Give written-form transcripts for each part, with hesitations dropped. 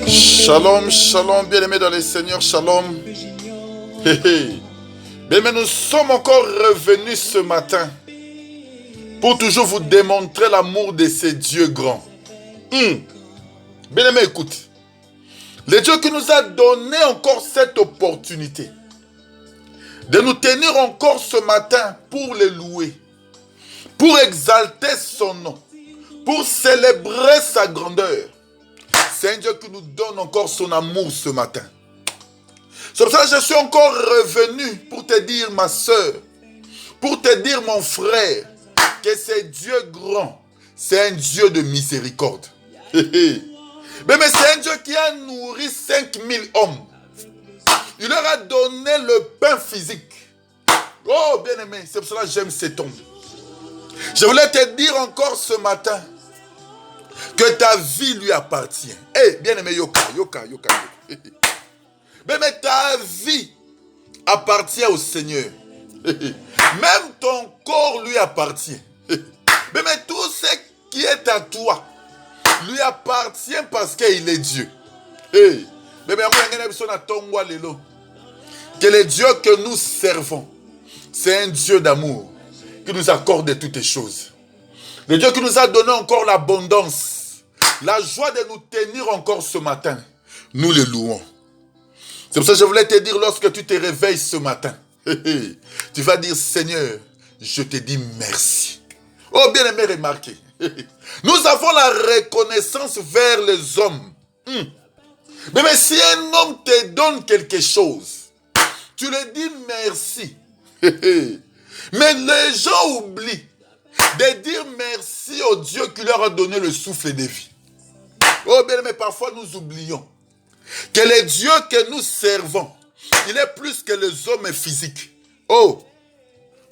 Shalom, shalom, bien-aimés dans le Seigneur, shalom. Bien-aimés, nous sommes encore revenus ce matin pour toujours vous démontrer l'amour de ces dieux grands. Bien-aimés, écoute. Le Dieu qui nous a donné encore cette opportunité de nous tenir encore ce matin pour le louer, pour exalter son nom, pour célébrer sa grandeur. C'est un Dieu qui nous donne encore son amour ce matin. C'est pour ça que je suis encore revenu pour te dire, ma soeur, pour te dire, mon frère, que c'est Dieu grand, c'est un Dieu de miséricorde. Mais c'est un Dieu qui a nourri 5000 hommes. Il leur a donné le pain physique. Oh, bien-aimé, c'est pour cela que j'aime cet homme. Je voulais te dire encore ce matin que ta vie lui appartient. Bien-aimé, yoka. Mais ta vie appartient au Seigneur. Même ton corps lui appartient. Mais tout ce qui est à toi lui appartient parce qu'il est Dieu. Que le Dieu que nous servons, c'est un Dieu d'amour qui nous accorde toutes les choses. Le Dieu qui nous a donné encore l'abondance, la joie de nous tenir encore ce matin, nous le louons. C'est pour ça que je voulais te dire, lorsque tu te réveilles ce matin, tu vas dire, Seigneur, je te dis merci. Oh, bien aimé, remarquez. Nous avons la reconnaissance vers les hommes. Mais si un homme te donne quelque chose, tu lui dis merci. Mais les gens oublient de dire merci au Dieu qui leur a donné le souffle de vie. Oh bien, mais parfois nous oublions que le Dieu que nous servons, il est plus que les hommes physiques. Oh,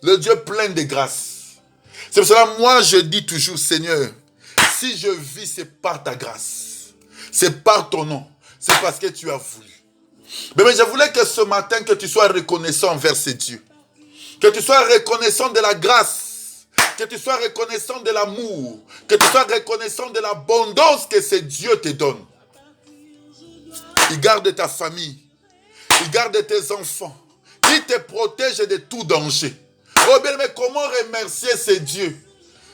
le Dieu plein de grâce. C'est pour cela, moi, je dis toujours, Seigneur, si je vis, c'est par ta grâce. C'est par ton nom. C'est parce que tu as voulu. Mais je voulais que ce matin, que tu sois reconnaissant envers ces dieux. Que tu sois reconnaissant de la grâce. Que tu sois reconnaissant de l'amour. Que tu sois reconnaissant de l'abondance que ces dieux te donnent. Il garde ta famille. Il garde tes enfants. Il te protège de tout danger. Oh bien, mais comment remercier ces dieux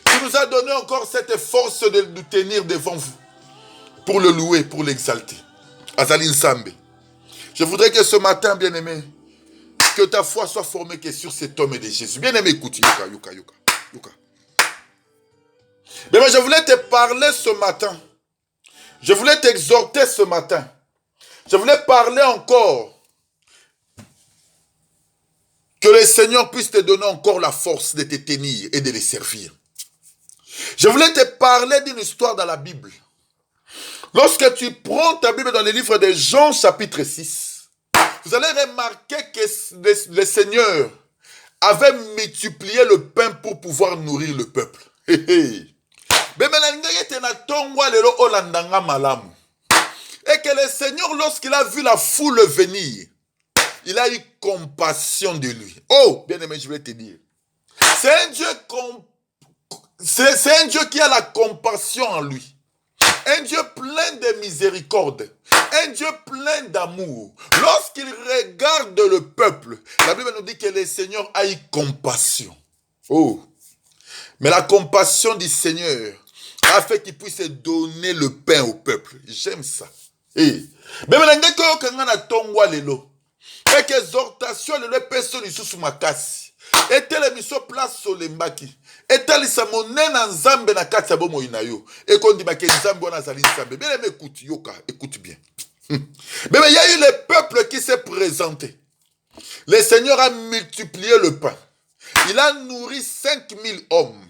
qui nous a donné encore cette force de nous tenir devant vous pour le louer, pour l'exalter. Azaline Sambe. Je voudrais que ce matin, bien-aimé, que ta foi soit formée que sur cet homme et de Jésus. Bien-aimé, écoute, Yuka. Mais je voulais te parler ce matin. Je voulais t'exhorter ce matin. Je voulais parler encore. Que le Seigneur puisse te donner encore la force de te tenir et de les servir. Je voulais te parler d'une histoire dans la Bible. Lorsque tu prends ta Bible dans le livre de Jean chapitre 6, vous allez remarquer que le Seigneur avait multiplié le pain pour pouvoir nourrir le peuple. Et que le Seigneur, lorsqu'il a vu la foule venir, il a eu compassion de lui. Oh, bien-aimé, je vais te dire. C'est un Dieu qui a la compassion en lui. Un Dieu plein de miséricorde. Un Dieu plein d'amour. Lorsqu'il regarde le peuple, la Bible nous dit que le Seigneur a eu compassion. Oh. Mais la compassion du Seigneur a fait qu'il puisse donner le pain au peuple. J'aime ça. Et et que exhortation le peso ni susu makasi etele miso place solembaki etali samone na nzambe na kati ya bomo inayo ekondi ba ke nzambe wana zali nzambe bien aimé, écoute yoka, écoute bien. Mais il y a eu le peuple qui s'est présenté. Le Seigneur a multiplié le pain. Il a nourri 5000 hommes.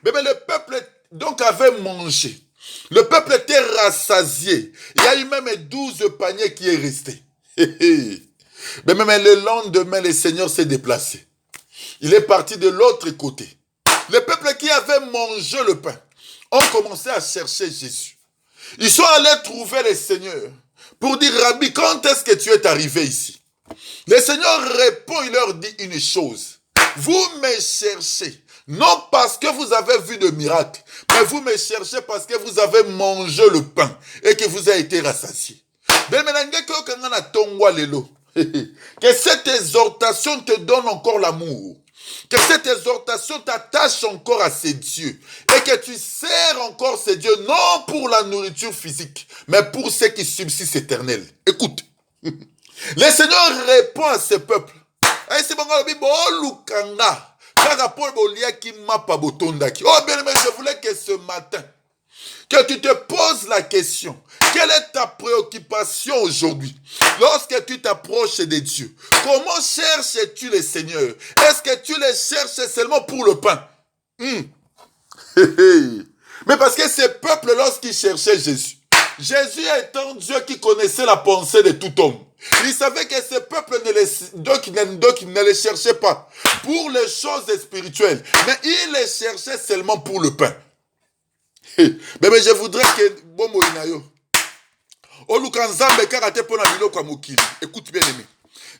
Mais le peuple donc avait mangé. Le peuple était rassasié. Il y a eu même 12 paniers qui est resté. Mais même le lendemain, le Seigneur s'est déplacé. Il est parti de l'autre côté. Le peuple qui avait mangé le pain ont commencé à chercher Jésus. Ils sont allés trouver le Seigneur pour dire, Rabbi, quand est-ce que tu es arrivé ici? Le Seigneur répond, il leur dit une chose. Vous me cherchez, Non parce que vous avez vu de miracles, mais vous me cherchez parce que vous avez mangé le pain et que vous avez été rassasié. Que cette exhortation te donne encore l'amour. Que cette exhortation t'attache encore à ces dieux. Et que tu sers encore ces dieux, non pour la nourriture physique, mais pour ceux qui subsistent éternels. Écoute. Le Seigneur répond à ce peuple. Oh bien aimé, je voulais que ce matin, que tu te poses la question, quelle est ta préoccupation aujourd'hui? Lorsque tu t'approches des dieux, comment cherches-tu le Seigneur? Est-ce que tu les cherches seulement pour le pain? Mais parce que ce peuple, lorsqu'il cherchait Jésus, Jésus étant Dieu qui connaissait la pensée de tout homme, il savait que ce peuple ne les cherchait pas pour les choses spirituelles, mais il les cherchait seulement pour le pain. Mais je voudrais que écoute bien aimé.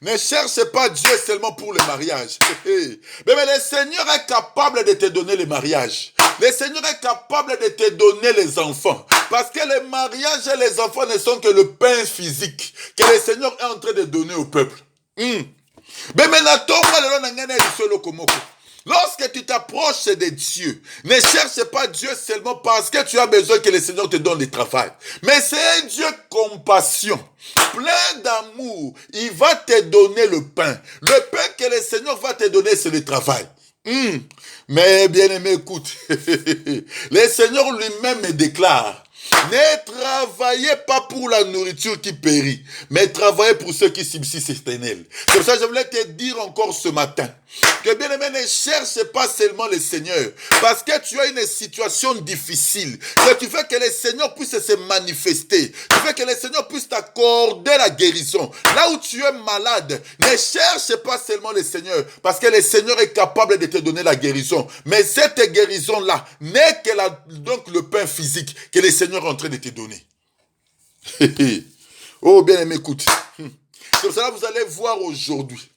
Ne cherche pas Dieu seulement pour le mariage. Mais le Seigneur est capable de te donner le mariage. Le Seigneur est capable de te donner les enfants. Parce que le mariage et les enfants ne sont que le pain physique que le Seigneur est en train de donner au peuple. Mais maintenant, lorsque tu t'approches de Dieu, ne cherche pas Dieu seulement parce que tu as besoin que le Seigneur te donne le travail. Mais c'est un Dieu compassion, plein d'amour. Il va te donner le pain. Le pain que le Seigneur va te donner, c'est le travail. Mais bien aimé, écoute, le Seigneur lui-même me déclare, ne travaillez pas pour la nourriture qui périt, mais travaillez pour ceux qui subsistent éternels. C'est pour ça que je voulais te dire encore ce matin, que bien aimé, ne cherche pas seulement le Seigneur, parce que tu as une situation difficile, que tu veux que le Seigneur puisse se manifester, tu veux que le Seigneur puisse t'accorder la guérison. Là où tu es malade, ne cherche pas seulement le Seigneur, parce que le Seigneur est capable de te donner la guérison. Mais cette guérison-là n'est que donc le pain physique que le Seigneur est en train de te donner. Oh, bien aimé, écoute. C'est pour cela que vous allez voir aujourd'hui.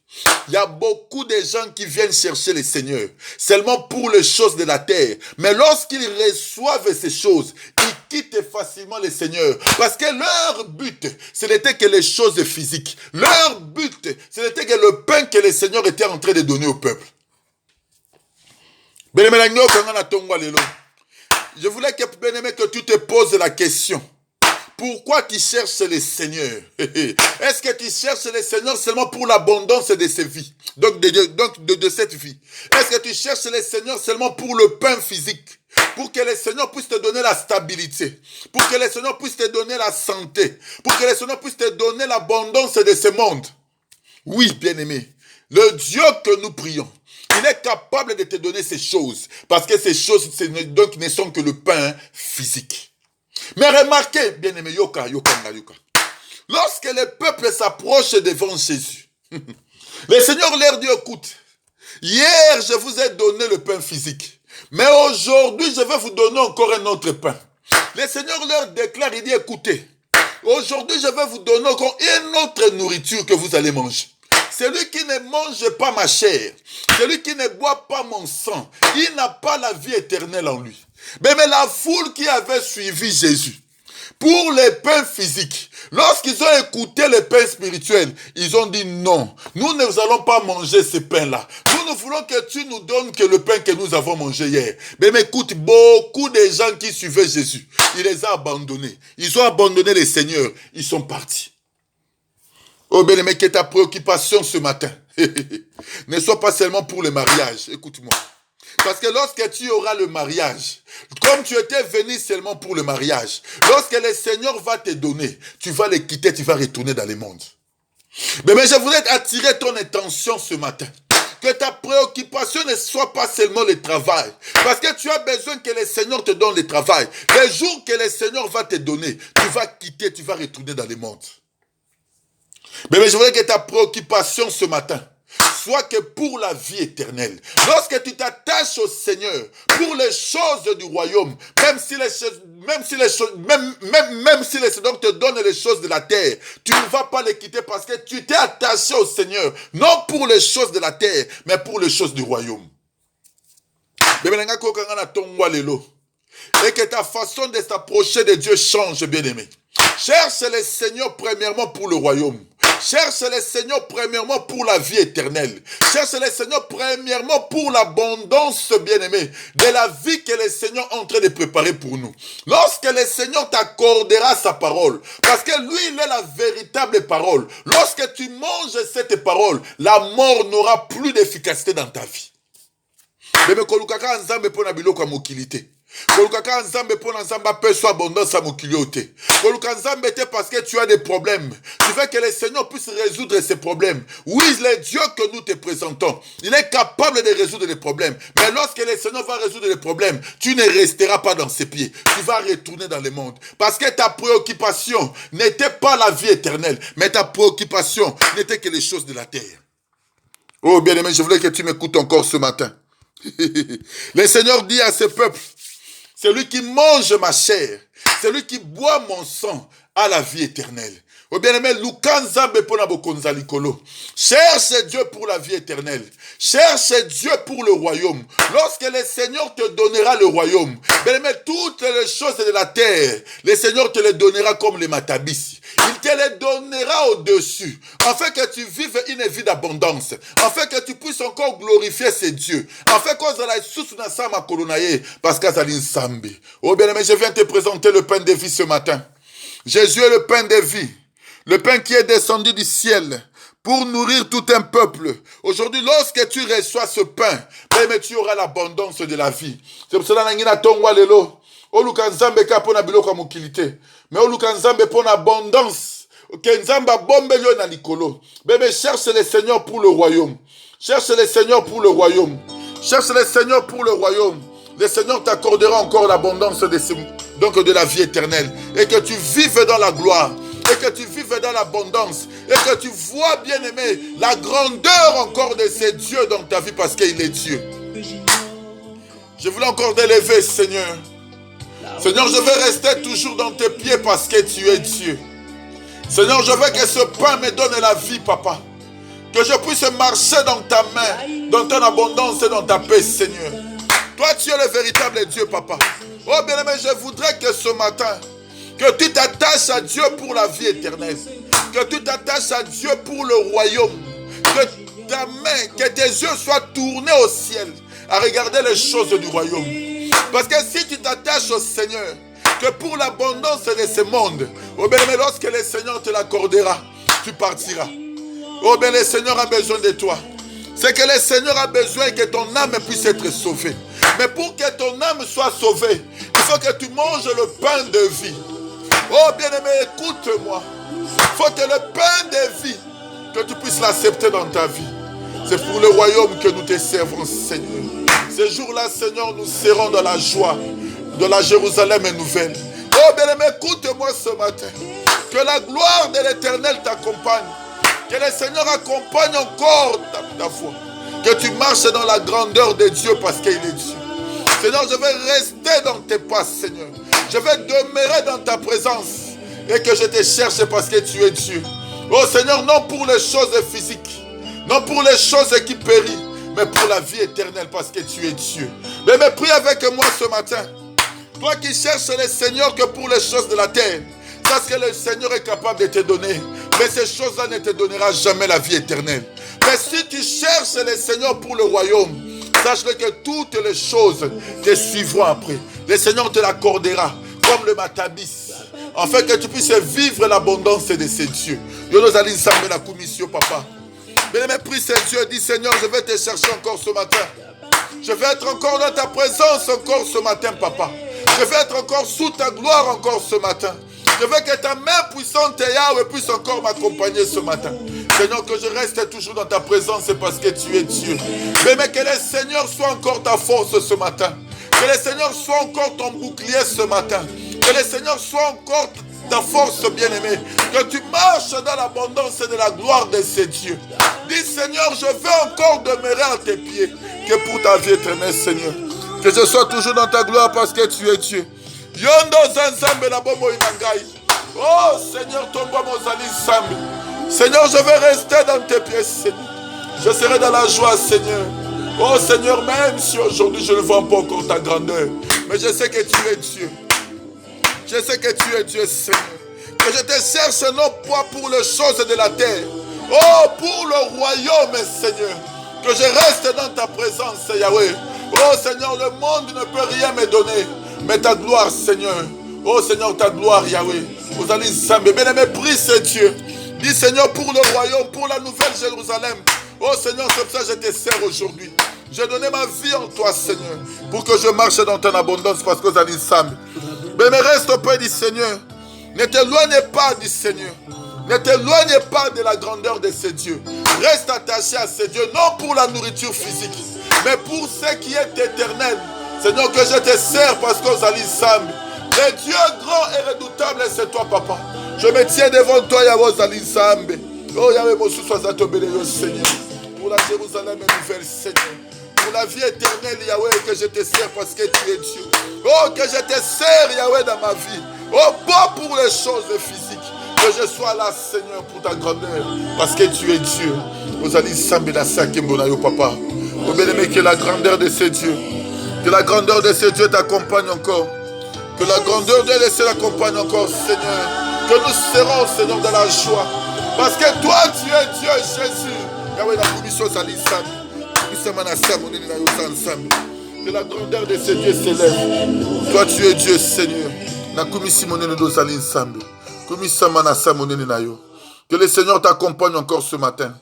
Il y a beaucoup de gens qui viennent chercher le Seigneur seulement pour les choses de la terre. Mais lorsqu'ils reçoivent ces choses, ils quittent facilement le Seigneur. Parce que leur but, ce n'était que les choses physiques. Leur but, ce n'était que le pain que le Seigneur était en train de donner au peuple. Je voulais que, bien aimé, que tu te poses la question. Pourquoi tu cherches le Seigneur? Est-ce que tu cherches le Seigneur seulement pour l'abondance de cette vie? De cette vie. Est-ce que tu cherches le Seigneur seulement pour le pain physique? Pour que le Seigneur puisse te donner la stabilité. Pour que le Seigneur puisse te donner la santé. Pour que le Seigneur puisse te donner l'abondance de ce monde. Oui, bien-aimé. Le Dieu que nous prions, il est capable de te donner ces choses. Parce que ces choses donc, ne sont que le pain physique. Mais remarquez, bien-aimé, yoka. Lorsque le peuple s'approche devant Jésus, le Seigneur leur dit, écoute, hier je vous ai donné le pain physique, mais aujourd'hui je vais vous donner encore un autre pain. Le Seigneur leur déclare, il dit, écoutez, aujourd'hui je vais vous donner encore une autre nourriture que vous allez manger. Celui qui ne mange pas ma chair, celui qui ne boit pas mon sang, il n'a pas la vie éternelle en lui. Mais la foule qui avait suivi Jésus, pour les pains physiques, lorsqu'ils ont écouté les pains spirituels, ils ont dit non, nous ne allons pas manger ce pain-là. Nous ne voulons que tu nous donnes que le pain que nous avons mangé hier. Mais écoute, beaucoup de gens qui suivaient Jésus, il les a abandonnés. Ils ont abandonné le Seigneur, ils sont partis. Oh bien-aimé, que ta préoccupation ce matin ne soit pas seulement pour le mariage. Écoute-moi. Parce que lorsque tu auras le mariage, comme tu étais venu seulement pour le mariage, lorsque le Seigneur va te donner, tu vas le quitter, tu vas retourner dans le monde. Mais je voudrais attirer ton attention ce matin. Que ta préoccupation ne soit pas seulement le travail. Parce que tu as besoin que le Seigneur te donne le travail. Le jour que le Seigneur va te donner, tu vas quitter, tu vas retourner dans le monde. Mais je voudrais que ta préoccupation ce matin soit que pour la vie éternelle. Lorsque tu t'attaches au Seigneur pour les choses du royaume, même si le Seigneur te donne les choses de la terre, tu ne vas pas les quitter parce que tu t'es attaché au Seigneur, non pour les choses de la terre, mais pour les choses du royaume. Et que ta façon de s'approcher de Dieu change, bien-aimé. Cherche le Seigneur premièrement pour le royaume. Cherche le Seigneur premièrement pour la vie éternelle. Cherche le Seigneur premièrement pour l'abondance, bien-aimé, de la vie que le Seigneur est en train de préparer pour nous. Lorsque le Seigneur t'accordera sa parole, parce que lui, il est la véritable parole. Lorsque tu manges cette parole, la mort n'aura plus d'efficacité dans ta vie. Mais kolukaka nzambe pona biloko ya mokilité. Kolukaka nzambe pona nzamba peso abondance à mokilioté. Kolukaka nzambe te parce que tu as des problèmes. Tu veux que le Seigneur puisse résoudre ces problèmes. Oui, le Dieu que nous te présentons, il est capable de résoudre les problèmes. Mais lorsque le Seigneur va résoudre les problèmes, tu ne resteras pas dans ses pieds. Tu vas retourner dans le monde. Parce que ta préoccupation n'était pas la vie éternelle, mais ta préoccupation n'était que les choses de la terre. Oh bien-aimé, je voulais que tu m'écoutes encore ce matin. Le Seigneur dit à ce peuple, celui qui mange ma chair, celui qui boit mon sang a la vie éternelle. Oh bien-aimé, cherche Dieu pour la vie éternelle. Cherche Dieu pour le royaume. Lorsque le Seigneur te donnera le royaume, bien-aimé, toutes les choses de la terre, le Seigneur te les donnera comme les matabis. Il te les donnera au-dessus, afin que tu vives une vie d'abondance, afin que tu puisses encore glorifier ces dieux, afin que parce que oh bien-aimé, je viens te présenter le pain de vie ce matin. Jésus est le pain de vie, le pain qui est descendu du ciel pour nourrir tout un peuple. Aujourd'hui, lorsque tu reçois ce pain, bien, tu auras l'abondance de la vie. C'est pour cela que nous avons oluka nzambe ka pona biloko ya mokilité, mais oluka nzambe pona abondance, que nzamba bombe yo na likolo. Bébé, cherche le Seigneur pour le royaume. Cherche le Seigneur pour le royaume. Cherche le Seigneur pour le royaume. Le Seigneur t'accordera encore l'abondance de la vie éternelle. Et que tu vives dans la gloire. Et que tu vives dans l'abondance. Et que tu vois, bien-aimé, la grandeur encore de ces dieux dans ta vie parce qu'il est Dieu. Je voulais encore t'élever, Seigneur. Seigneur, je vais rester toujours dans tes pieds parce que tu es Dieu. Seigneur, je veux que ce pain me donne la vie, Papa. Que je puisse marcher dans ta main, dans ton abondance et dans ta paix, Seigneur. Toi, tu es le véritable Dieu, Papa. Oh, bien-aimé, je voudrais que ce matin, que tu t'attaches à Dieu pour la vie éternelle. Que tu t'attaches à Dieu pour le royaume. Que ta main, que tes yeux soient tournés au ciel à regarder les choses du royaume. Parce que si tu t'attaches au Seigneur, que pour l'abondance de ce monde, oh bien, lorsque le Seigneur te l'accordera, tu partiras. Oh bien, le Seigneur a besoin de toi. C'est que le Seigneur a besoin que ton âme puisse être sauvée. Mais pour que ton âme soit sauvée, il faut que tu manges le pain de vie. Oh bien-aimé, écoute-moi. Il faut que le pain de vie, que tu puisses l'accepter dans ta vie. C'est pour le royaume que nous te servons, Seigneur. Ce jour-là, Seigneur, nous serons dans la joie de la Jérusalem nouvelle. Oh bien-aimé, écoute-moi ce matin. Que la gloire de l'Éternel t'accompagne. Que le Seigneur accompagne encore ta foi. Que tu marches dans la grandeur de Dieu parce qu'il est Dieu. Seigneur, je vais rester dans tes pas, Seigneur. Je vais demeurer dans ta présence. Et que je te cherche parce que tu es Dieu. Oh Seigneur, non pour les choses physiques. Non pour les choses qui périssent. Mais pour la vie éternelle parce que tu es Dieu. Mais prie avec moi ce matin. Toi qui cherches le Seigneur que pour les choses de la terre. Sache que le Seigneur est capable de te donner. Mais ces choses-là ne te donnera jamais la vie éternelle. Mais si tu cherches le Seigneur pour le royaume, sache-le que toutes les choses te suivront après. Le Seigneur te l'accordera comme le matabis. Afin que tu puisses vivre l'abondance de ces dieux. Yo nous allons ensemble la commission, papa. Bien-aimé, prie ce Dieu, dis Seigneur, je vais te chercher encore ce matin. Je vais être encore dans ta présence encore ce matin, papa. Je vais être encore sous ta gloire encore ce matin. Je veux que ta main puissante, Yahweh, puisse encore m'accompagner ce matin. Seigneur, que je reste toujours dans ta présence parce que tu es Dieu. Mais que le Seigneur soit encore ta force ce matin. Que le Seigneur soit encore ton bouclier ce matin. Que le Seigneur soit encore ta force bien-aimée. Que tu marches dans l'abondance et de la gloire de ces dieux. Dis Seigneur, je veux encore demeurer à tes pieds. Que pour ta vie éternelle, Seigneur. Que je sois toujours dans ta gloire parce que tu es Dieu. Yondo zanzambe la bomo inangai. Oh Seigneur, ton bois mozali sambi. Seigneur, je vais rester dans tes pieds, Seigneur. Je serai dans la joie, Seigneur. Oh Seigneur, même si aujourd'hui je ne vois pas encore ta grandeur, mais je sais que tu es Dieu. Je sais que tu es Dieu, Seigneur. Que je te cherche non pas pour les choses de la terre. Oh, pour le royaume, Seigneur. Que je reste dans ta présence, Yahweh. Oh Seigneur, le monde ne peut rien me donner. Mais ta gloire, Seigneur. Oh Seigneur, ta gloire, Yahweh. Vous allez s'aimer. Bien-aimé, prie ce Dieu. Dis Seigneur, pour le royaume, pour la nouvelle Jérusalem. Oh Seigneur, c'est pour ça que je te sers aujourd'hui. J'ai donné ma vie en toi, Seigneur. Pour que je marche dans ton abondance parce que vous allez s'aimer. Mais reste auprès du Seigneur. Ne t'éloigne pas du Seigneur. Ne t'éloigne pas de la grandeur de ce Dieu. Reste attaché à ce Dieu, non pour la nourriture physique, mais pour ce qui est éternel. Seigneur, que je te sers parce que vous allez ensemble. Le Dieu grand et redoutable, c'est toi, Papa. Je me tiens devant toi, Yahweh, vous allez ensemble. Oh, Yahweh, mon soutien, ça te bénisse, Seigneur. Pour la Jérusalem nouvelle, Seigneur. Pour la vie éternelle, Yahweh, que je te sers parce que tu es Dieu. Oh, que je te sers, Yahweh, dans ma vie. Oh, pas pour les choses physiques. Que je sois là, Seigneur, pour ta grandeur. Parce que tu es Dieu. Vous allez s'embêter la Sakembonayo, Papa. Oh, bien-aimé, que la grandeur de ce Dieu. Que la grandeur de ce Dieu t'accompagne encore. Que la grandeur de ce Dieu t'accompagne encore, Seigneur. Que nous serons, Seigneur, dans la joie. Parce que toi, tu es Dieu, Jésus. Yahweh, la commission, ça l'est que la grandeur de ce Dieu s'élève. Toi tu es Dieu, Seigneur. Que le Seigneur t'accompagne encore ce matin.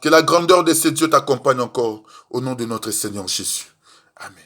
Que la grandeur de ce Dieu t'accompagne encore. Au nom de notre Seigneur Jésus.